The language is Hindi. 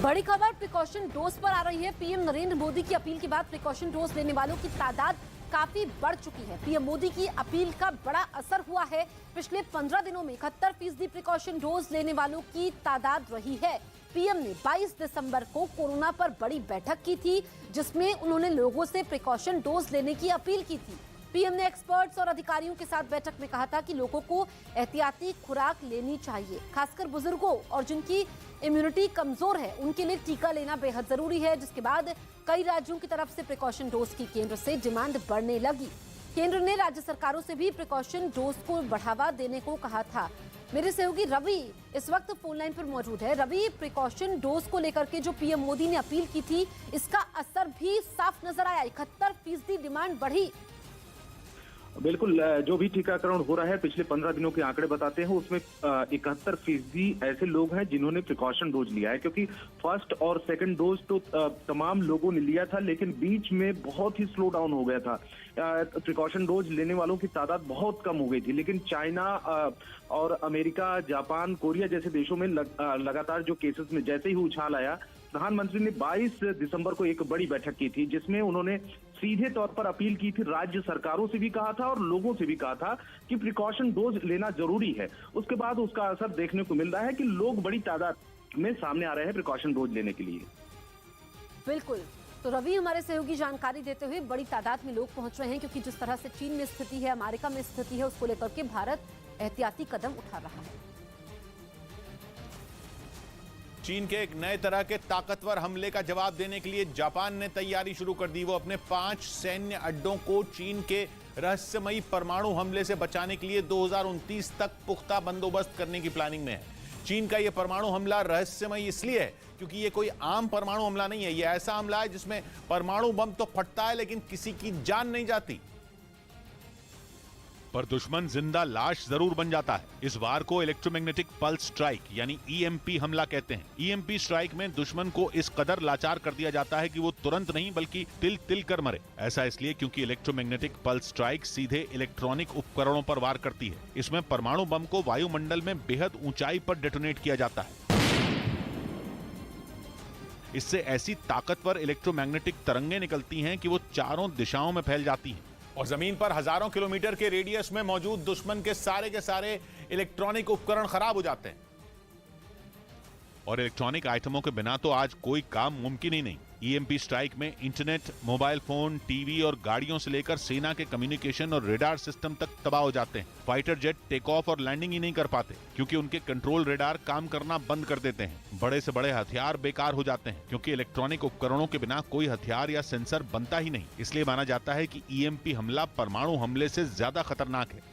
बड़ी खबर प्रिकॉशन डोज पर आ रही है। पीएम नरेंद्र मोदी की अपील के बाद प्रिकॉशन डोज लेने वालों की तादाद काफी बढ़ चुकी है। पीएम मोदी की अपील का बड़ा असर हुआ है। पिछले 15 दिनों में 71% प्रिकॉशन डोज लेने वालों की तादाद रही है। पीएम ने 22 दिसंबर को कोरोना पर बड़ी बैठक की थी, जिसमें उन्होंने लोगों से प्रिकॉशन डोज लेने की अपील की थी। पीएम ने एक्सपर्ट्स और अधिकारियों के साथ बैठक में कहा था कि लोगों को एहतियाती खुराक लेनी चाहिए, खासकर बुजुर्गों और जिनकी इम्यूनिटी कमजोर है उनके लिए टीका लेना बेहद जरूरी है। जिसके बाद कई राज्यों की तरफ से प्रिकॉशन डोज की केंद्र से डिमांड बढ़ने लगी। केंद्र ने राज्य सरकारों से भी प्रिकॉशन डोज को बढ़ावा देने को कहा था। मेरे सहयोगी रवि इस वक्त फोन लाइन पर मौजूद है। रवि, प्रिकॉशन डोज को लेकर के जो पीएम मोदी ने अपील की थी, इसका असर भी साफ नजर आया। 71% डिमांड बढ़ी। बिल्कुल, जो भी टीकाकरण हो रहा है पिछले 15 दिनों के आंकड़े बताते हैं, उसमें 71% ऐसे लोग हैं जिन्होंने प्रिकॉशन डोज लिया है। क्योंकि फर्स्ट और सेकंड डोज तो तमाम लोगों ने लिया था, लेकिन बीच में बहुत ही स्लो डाउन हो गया था। प्रिकॉशन डोज लेने वालों की तादाद बहुत कम हो गई थी। लेकिन चाइना और अमेरिका, जापान, कोरिया जैसे देशों में लगातार जो केसेस में जैसे ही उछाल आया, प्रधानमंत्री ने 22 दिसंबर को एक बड़ी बैठक की थी, जिसमें उन्होंने सीधे तौर पर अपील की थी। राज्य सरकारों से भी कहा था और लोगों से भी कहा था कि प्रिकॉशन डोज लेना जरूरी है। उसके बाद उसका असर देखने को मिल रहा है कि लोग बड़ी तादाद में सामने आ रहे हैं प्रिकॉशन डोज लेने के लिए। बिल्कुल, तो रवि हमारे सहयोगी जानकारी देते हुए, बड़ी तादाद में लोग पहुंच रहे हैं क्योंकि जिस तरह से चीन में स्थिति है, अमेरिका में स्थिति है, उसको लेकर के भारत एहतियाती कदम उठा रहा है। चीन के एक नए तरह के ताकतवर हमले का जवाब देने के लिए जापान ने तैयारी शुरू कर दी। वो अपने 5 सैन्य अड्डों को चीन के रहस्यमयी परमाणु हमले से बचाने के लिए 2029 तक पुख्ता बंदोबस्त करने की प्लानिंग में है। चीन का यह परमाणु हमला रहस्यमयी इसलिए है क्योंकि यह कोई आम परमाणु हमला नहीं है। यह ऐसा हमला है जिसमें परमाणु बम तो फटता है, लेकिन किसी की जान नहीं जाती, पर दुश्मन जिंदा लाश जरूर बन जाता है। इस वार को इलेक्ट्रोमैग्नेटिक पल्स स्ट्राइक यानी ईएमपी हमला कहते हैं। ईएमपी स्ट्राइक में दुश्मन को इस कदर लाचार कर दिया जाता है कि वो तुरंत नहीं बल्कि तिल तिल कर मरे। ऐसा इसलिए क्योंकि इलेक्ट्रोमैग्नेटिक पल्स स्ट्राइक सीधे इलेक्ट्रॉनिक उपकरणों पर वार करती है। इसमें परमाणु बम को वायुमंडल में बेहद ऊंचाई पर डेटोनेट किया जाता है। इससे ऐसी ताकतवर इलेक्ट्रोमैग्नेटिक तरंगें निकलती हैं कि वो चारों दिशाओं में फैल जाती हैं और जमीन पर हजारों किलोमीटर के रेडियस में मौजूद दुश्मन के सारे इलेक्ट्रॉनिक उपकरण खराब हो जाते हैं। और इलेक्ट्रॉनिक आइटमों के बिना तो आज कोई काम मुमकिन ही नहीं। ईएमपी स्ट्राइक में इंटरनेट, मोबाइल फोन, टीवी और गाड़ियों से लेकर सेना के कम्युनिकेशन और रेडार सिस्टम तक तबाह हो जाते हैं। फाइटर जेट टेक ऑफ और लैंडिंग ही नहीं कर पाते क्योंकि उनके कंट्रोल रेडार काम करना बंद कर देते हैं। बड़े से बड़े हथियार बेकार हो जाते हैं क्योंकि इलेक्ट्रॉनिक उपकरणों के बिना कोई हथियार या सेंसर बनता ही नहीं। इसलिए माना जाता है कि ईएमपी हमला परमाणु हमले से ज्यादा खतरनाक है।